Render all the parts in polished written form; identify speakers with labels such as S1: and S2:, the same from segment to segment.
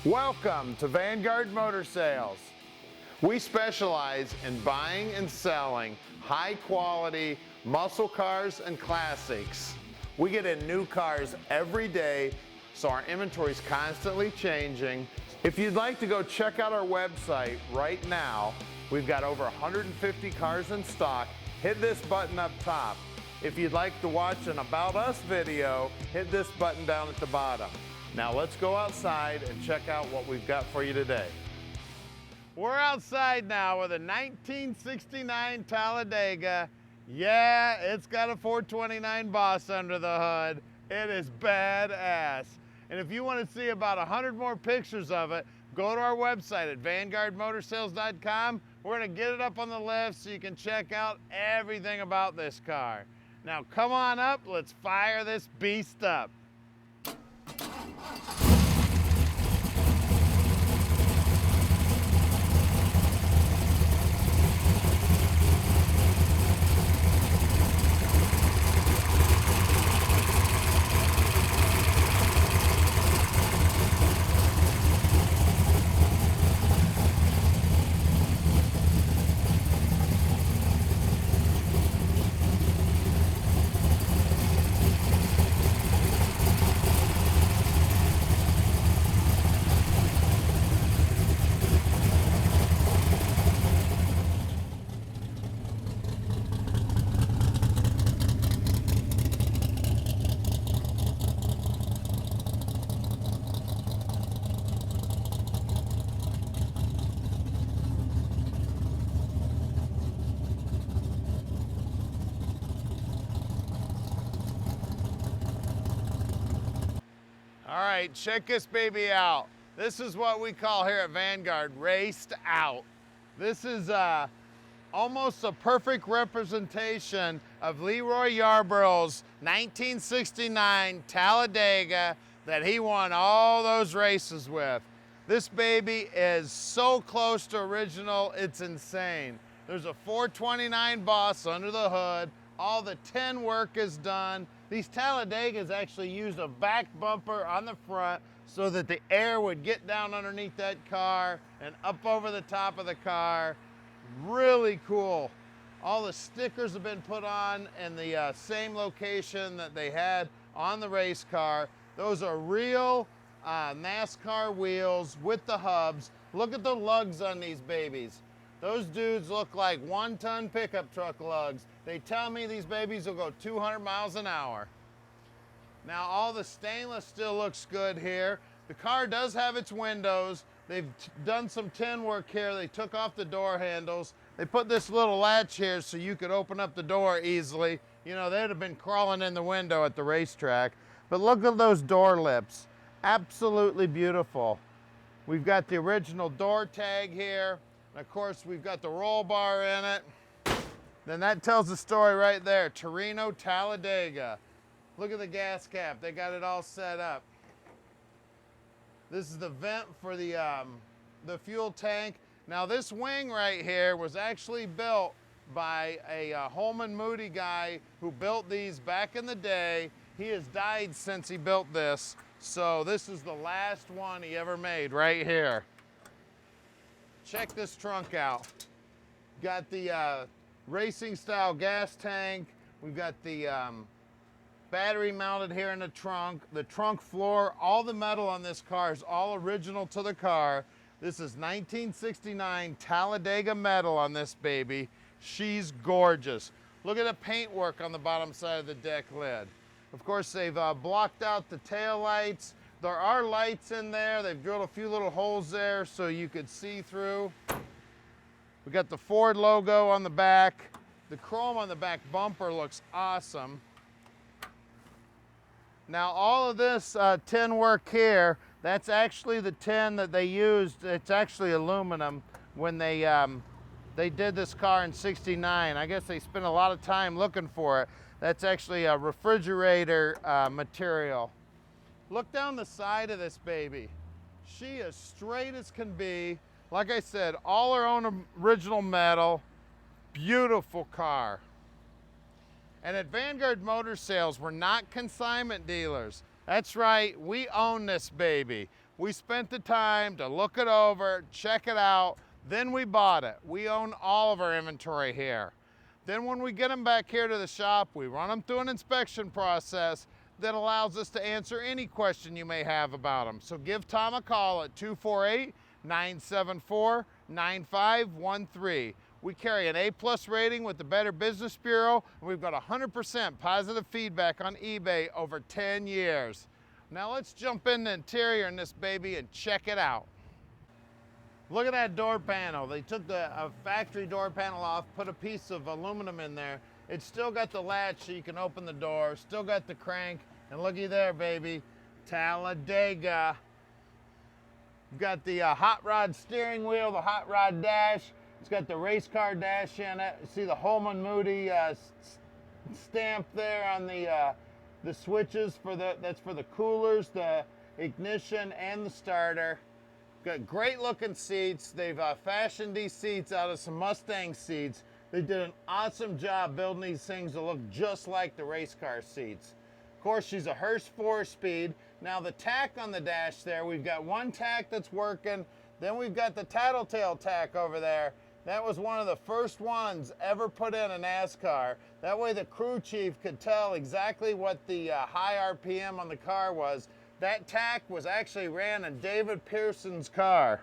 S1: Welcome to Vanguard Motor Sales. We specialize in buying and selling high quality muscle cars and classics. We get in new cars every day, so our inventory is constantly changing. If you'd like to go check out our website right now, we've got over 150 cars in stock. Hit this button up top. If you'd like to watch an About Us video, hit this button down at the bottom. Now let's go outside and check out what we've got for you today. We're outside now with a 1969 Talladega. Yeah, it's got a 429 Boss under the hood. It is badass. And if you want to see about 100 more pictures of it, go to our website at vanguardmotorsales.com. We're going to get it up on the lift so you can check out everything about this car. Now come on up, let's fire this beast up. All right, check this baby out. This is what we call here at Vanguard, raced out. This is almost a perfect representation of Leroy Yarborough's 1969 Talladega that he won all those races with. This baby is so close to original, it's insane. There's a 429 Boss under the hood. All the tin work is done. These Talladegas actually used a back bumper on the front so that the air would get down underneath that car and up over the top of the car. Really cool. All the stickers have been put on in the same location that they had on the race car. Those are real NASCAR wheels with the hubs. Look at the lugs on these babies. Those dudes look like 1-ton pickup truck lugs. They tell me these babies will go 200 miles an hour. Now all the stainless still looks good here. The car does have its windows. They've done some tin work here. They took off the door handles. They put this little latch here so you could open up the door easily. You know, they'd have been crawling in the window at the racetrack. But look at those door lips. Absolutely beautiful. We've got the original door tag here. And of course, we've got the roll bar in it. Then that tells the story right there, Torino Talladega. Look at the gas cap, they got it all set up. This is the vent for the fuel tank. Now this wing right here was actually built by a Holman Moody guy who built these back in the day. He has died since he built this. So this is the last one he ever made right here. Check this trunk out. Got the racing style gas tank. We've got the battery mounted here in the trunk floor. All the metal on this car is all original to the car. This is 1969 Talladega metal on this baby. She's gorgeous. Look at the paint work on the bottom side of the deck lid. Of course, they've blocked out the tail lights. There are lights in there. They've drilled a few little holes there so you could see through. We got the Ford logo on the back. The chrome on the back bumper looks awesome. Now all of this tin work here, that's actually the tin that they used. It's actually aluminum when they did this car in '69. I guess they spent a lot of time looking for it. That's actually a refrigerator material. Look down the side of this baby. She is straight as can be. Like I said, all her own original metal. Beautiful car. And at Vanguard Motor Sales, we're not consignment dealers. That's right, we own this baby. We spent the time to look it over, check it out, then we bought it. We own all of our inventory here. Then when we get them back here to the shop, we run them through an inspection process that allows us to answer any question you may have about them. So give Tom a call at 248-974-9513. We carry an A+ rating with the Better Business Bureau, and we've got 100% positive feedback on eBay over 10 years. Now let's jump in the interior in this baby and check it out. Look at that door panel. They took the factory door panel off, put a piece of aluminum in there. It's still got the latch so you can open the door, still got the crank, and looky there, baby, Talladega. You've got the hot rod steering wheel, the hot rod dash. It's got the race car dash in it. You see the Holman Moody stamp there on the switches for that's for the coolers, the ignition, and the starter. Got great looking seats. They've fashioned these seats out of some Mustang seats. They did an awesome job building these things to look just like the race car seats. Of course, she's a Hurst 4-speed. Now the tack on the dash there, we've got one tack that's working. Then we've got the tattletale tack over there. That was one of the first ones ever put in a NASCAR. That way the crew chief could tell exactly what the high RPM on the car was. That tack was actually ran in David Pearson's car.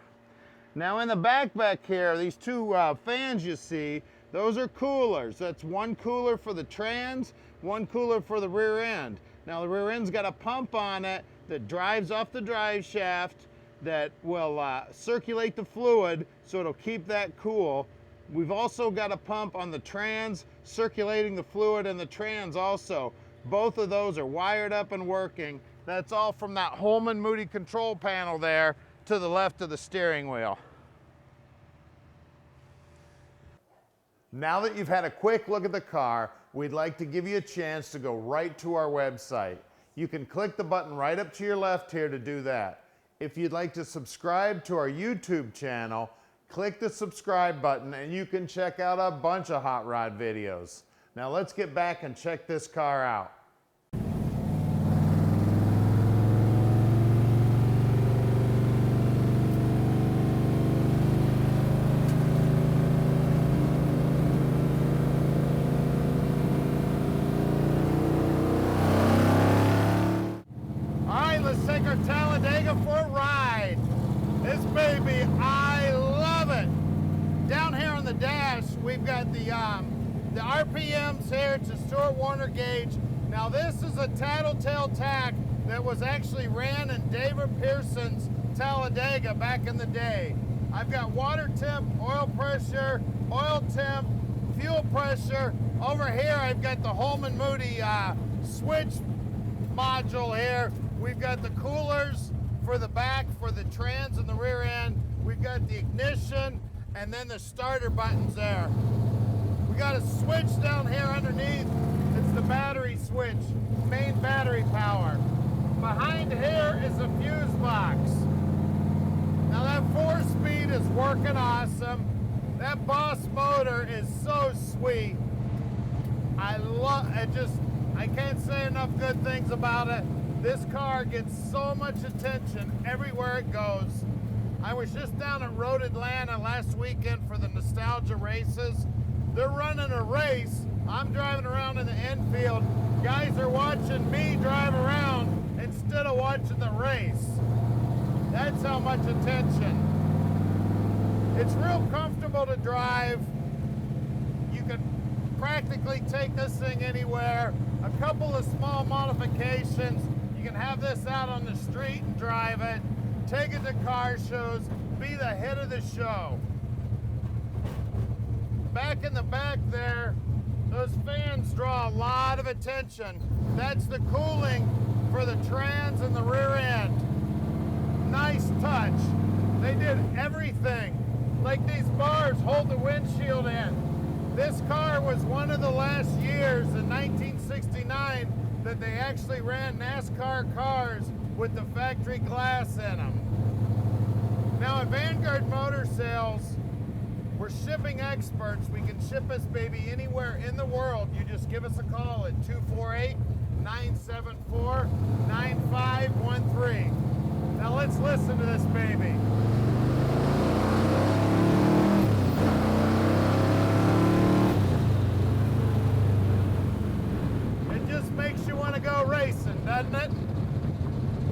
S1: Now in the back here, these two fans you see, those are coolers. That's one cooler for the trans, one cooler for the rear end. Now the rear end's got a pump on it that drives off the drive shaft that will circulate the fluid so it'll keep that cool. We've also got a pump on the trans circulating the fluid in the trans also. Both of those are wired up and working. That's all from that Holman Moody control panel there to the left of the steering wheel. Now that you've had a quick look at the car, we'd like to give you a chance to go right to our website. You can click the button right up to your left here to do that. If you'd like to subscribe to our YouTube channel, click the subscribe button and you can check out a bunch of hot rod videos. Now let's get back and check this car out. Take our Talladega for a ride. This baby, I love it. Down here on the dash, we've got the RPMs here. It's a Stuart Warner gauge. Now this is a tattletale tack that was actually ran in David Pearson's Talladega back in the day. I've got water temp, oil pressure, oil temp, fuel pressure. Over here, I've got the Holman Moody switch module here. We've got the coolers for the back, for the trans and the rear end. We've got the ignition and then the starter buttons there. We got a switch down here underneath. It's the battery switch, main battery power. Behind here is the fuse box. Now that 4-speed is working awesome. That Boss motor is so sweet. I love it. I can't say enough good things about it. This car gets so much attention everywhere it goes. I was just down at Road Atlanta last weekend for the nostalgia races. They're running a race. I'm driving around in the infield. Guys are watching me drive around instead of watching the race. That's how much attention. It's real comfortable to drive. You can practically take this thing anywhere. A couple of small modifications. You can have this out on the street and drive it, take it to car shows, be the hit of the show. Back in the back there, those fans draw a lot of attention. That's the cooling for the trans and the rear end. Nice touch. They did everything. Like these bars hold the windshield in. This car was one of the last years in 1969 that they actually ran NASCAR cars with the factory glass in them. Now at Vanguard Motor Sales, we're shipping experts. We can ship this baby anywhere in the world. You just give us a call at 248-974-9513. Now let's listen to this baby. It just makes you want to go racing, doesn't it?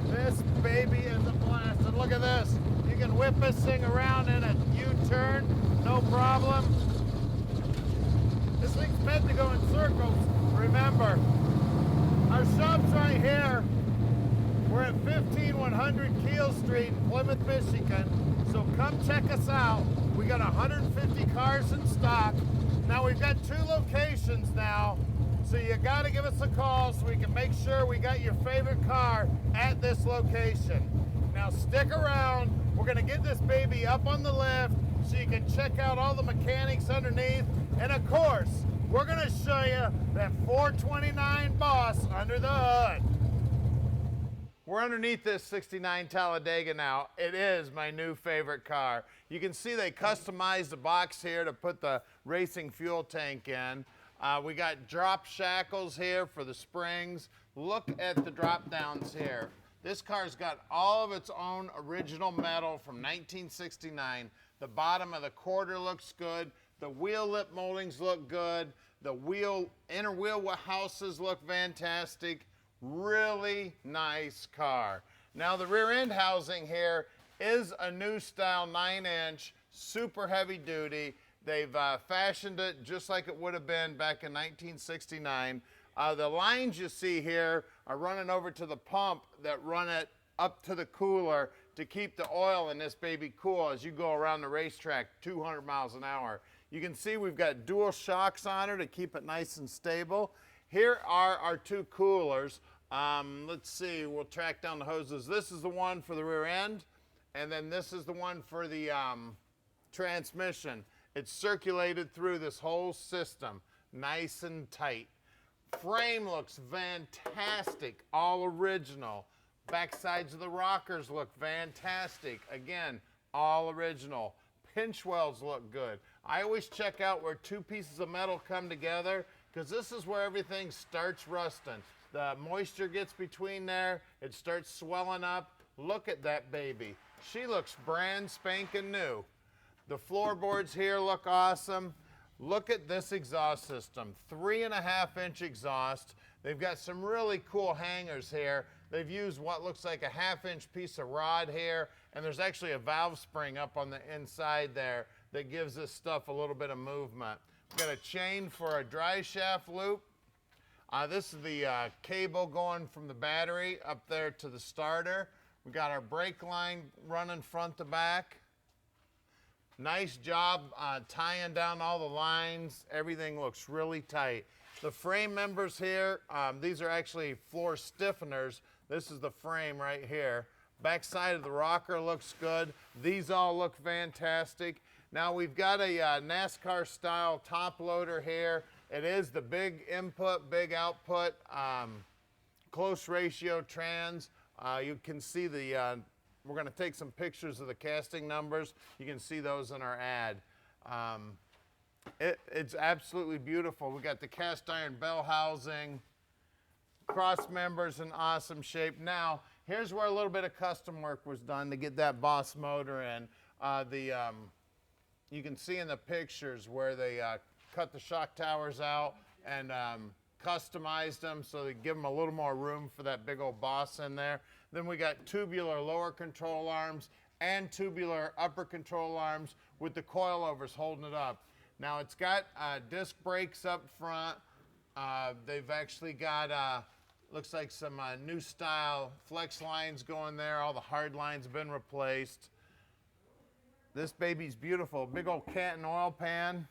S1: This baby is a blast. And look at this. You can whip this thing around in a U-turn, no problem. This thing's meant to go in circles. Remember, our shop's right here. We're at 15100 Keel Street in Plymouth, Michigan. So come check us out. We got 150 cars in stock. Now we've got 2 locations now. So you gotta give us a call so we can make sure we got your favorite car at this location. Now stick around. We're gonna get this baby up on the lift so you can check out all the mechanics underneath. And of course, we're gonna show you that 429 Boss under the hood. We're underneath this 69 Talladega now. It is my new favorite car. You can see they customized the box here to put the racing fuel tank in. We got drop shackles here for the springs. Look at the drop downs here. This car's got all of its own original metal from 1969. The bottom of the quarter looks good. The wheel lip moldings look good. The inner wheel houses look fantastic. Really nice car. Now the rear end housing here is a new style 9-inch, super heavy duty. They've fashioned it just like it would have been back in 1969. The lines you see here are running over to the pump that run it up to the cooler to keep the oil in this baby cool as you go around the racetrack 200 miles an hour. You can see we've got dual shocks on her to keep it nice and stable. Here are our 2 coolers. Let's see, we'll track down the hoses. This is the one for the rear end, and then this is the one for the transmission. It's circulated through this whole system, nice and tight. Frame looks fantastic, all original. Back sides of the rockers look fantastic. Again, all original. Pinch wells look good. I always check out where 2 pieces of metal come together because this is where everything starts rusting. The moisture gets between there, it starts swelling up. Look at that baby. She looks brand spanking new. The floorboards here look awesome. Look at this exhaust system, 3.5-inch exhaust. They've got some really cool hangers here. They've used what looks like a 1/2-inch piece of rod here, and there's actually a valve spring up on the inside there that gives this stuff a little bit of movement. We've got a chain for a dry shaft loop. This is the cable going from the battery up there to the starter. We've got our brake line running front to back. Nice job tying down all the lines. Everything looks really tight. The frame members here, these are actually floor stiffeners. This is the frame right here. Back side of the rocker looks good. These all look fantastic. Now we've got a NASCAR style top loader here. It is the big input, big output, close ratio trans. You can see the, we're going to take some pictures of the casting numbers. You can see those in our ad. It's absolutely beautiful. We got the cast iron bell housing, cross members in awesome shape. Now, here's where a little bit of custom work was done to get that Boss motor in. You can see in the pictures where they cut the shock towers out and customized them so they give them a little more room for that big old Boss in there. Then we got tubular lower control arms and tubular upper control arms with the coilovers holding it up. Now it's got disc brakes up front. They've actually got, looks like some new style flex lines going there. All the hard lines have been replaced. This baby's beautiful. Big old Canton oil pan.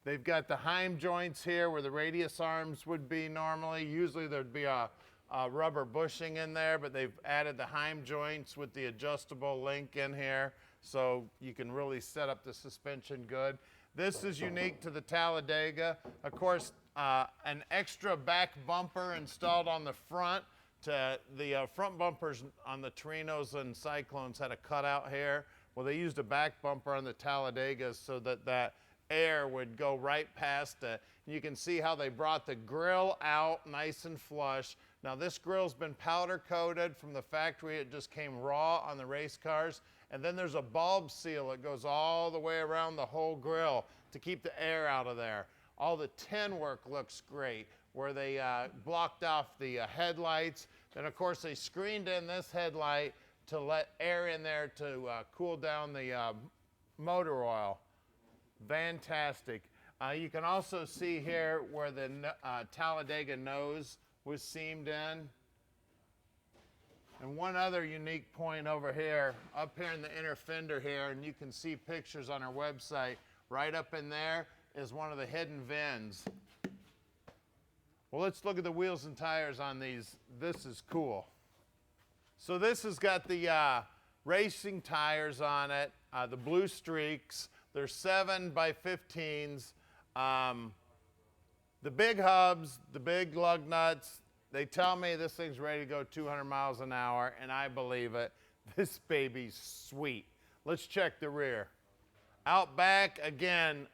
S1: They've got the Heim joints here where the radius arms would be normally. Usually there'd be a rubber bushing in there, but they've added the Heim joints with the adjustable link in here so you can really set up the suspension good. This is unique to the Talladega. Of course, an extra back bumper installed on the front. The front bumpers on the Torinos and Cyclones had a cutout here. Well, they used a back bumper on the Talladegas so that air would go right past it. You can see how they brought the grill out nice and flush, Now this grill's been powder coated from the factory. It just came raw on the race cars. And then there's a bulb seal that goes all the way around the whole grill to keep the air out of there. All the tin work looks great, where they blocked off the headlights. Then of course they screened in this headlight to let air in there to cool down the motor oil. Fantastic. You can also see here where the Talladega nose was seamed in. And one other unique point over here, up here in the inner fender here, and you can see pictures on our website, right up in there is one of the hidden VINs. Well, let's look at the wheels and tires on these. This is cool. So this has got the racing tires on it, the blue streaks. They're 7x15s. The big hubs, the big lug nuts, they tell me this thing's ready to go 200 miles an hour, and I believe it. This baby's sweet. Let's check the rear. Out back, again,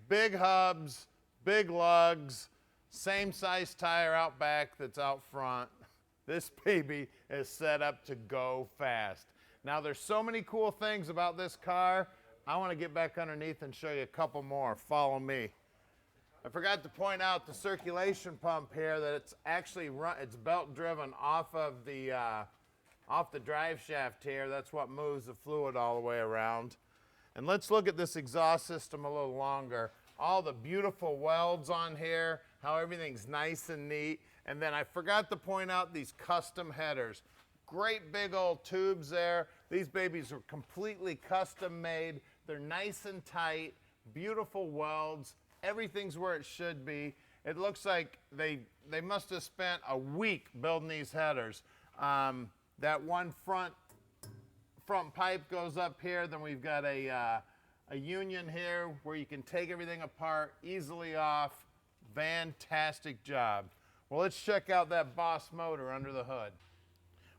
S1: big hubs, big lugs, same size tire out back that's out front. This baby is set up to go fast. Now there's so many cool things about this car. I want to get back underneath and show you a couple more. Follow me. I forgot to point out the circulation pump here, that it's actually it's belt driven off of the drive shaft here. That's what moves the fluid all the way around. And let's look at this exhaust system a little longer. All the beautiful welds on here, how everything's nice and neat. And then I forgot to point out these custom headers. Great big old tubes there. These babies are completely custom made. They're nice and tight, beautiful welds. Everything's where it should be. It looks like they must have spent a week building these headers. That one front pipe goes up here. Then we've got a union here where you can take everything apart easily off. Fantastic job. Well, let's check out that Boss motor under the hood.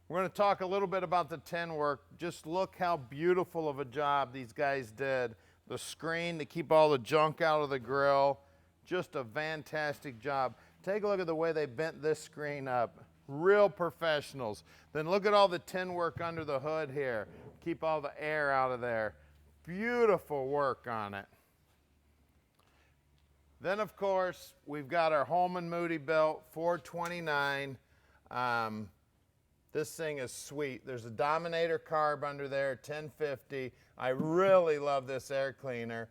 S1: We're going to talk a little bit about the tin work. Just look how beautiful of a job these guys did. The screen to keep all the junk out of the grill. Just a fantastic job. Take a look at the way they bent this screen up. Real professionals. Then look at all the tin work under the hood here. Keep all the air out of there. Beautiful work on it. Then of course, we've got our Holman Moody belt, 429. This thing is sweet. There's a Dominator carb under there, 1050. I really love this air cleaner.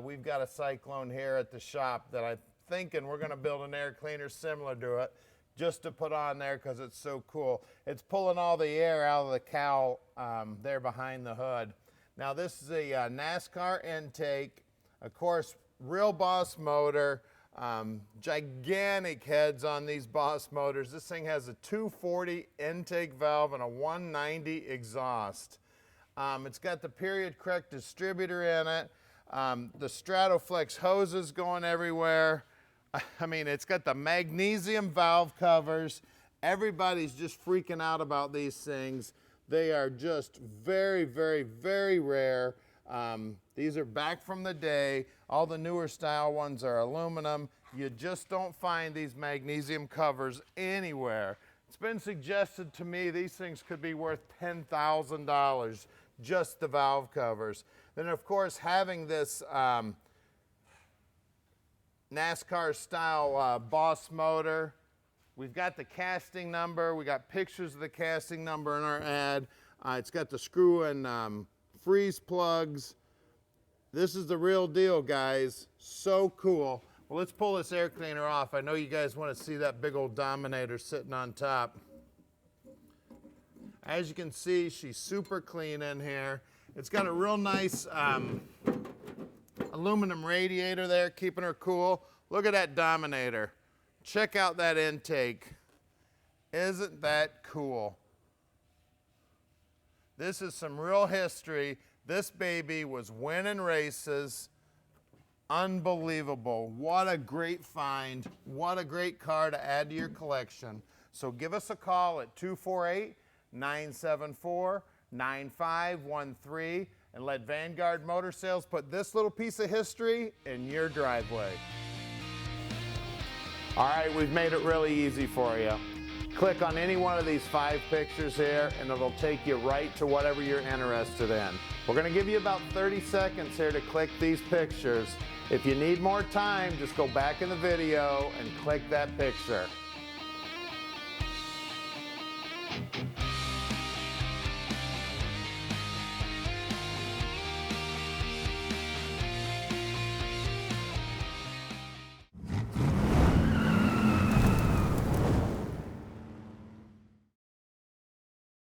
S1: We've got a Cyclone here at the shop that I'm thinking we're gonna build an air cleaner similar to it, just to put on there because it's so cool. It's pulling all the air out of the cowl there behind the hood. Now this is a NASCAR Intake, of course, real Boss motor. Gigantic heads on these Boss motors. This thing has a 240 intake valve and a 190 exhaust. It's got the period correct distributor in it. The Stratoflex hoses going everywhere. I mean, it's got the magnesium valve covers. Everybody's just freaking out about these things. They are just very, very, very rare. These are back from the day. All the newer style ones are aluminum. You just don't find these magnesium covers anywhere. It's been suggested to me these things could be worth $10,000, just the valve covers. Then of course, having this NASCAR style Boss motor, we've got the casting number. We got pictures of the casting number in our ad. It's got the screw and freeze plugs. This is the real deal, guys. So cool. Well, let's pull this air cleaner off. I know you guys want to see that big old Dominator sitting on top. As you can see, she's super clean in here. It's got a real nice aluminum radiator there, keeping her cool. Look at that Dominator. Check out that intake. Isn't that cool? This is some real history. This baby was winning races. Unbelievable. What a great find. What a great car to add to your collection. So give us a call at 248-974-9513 and let Vanguard Motor Sales put this little piece of history in your driveway. All right, we've made it really easy for you. click on any one of these 5 pictures here and it'll take you right to whatever you're interested in. We're going to give you about 30 seconds here to click these pictures. If you need more time, just go back in the video and click that picture.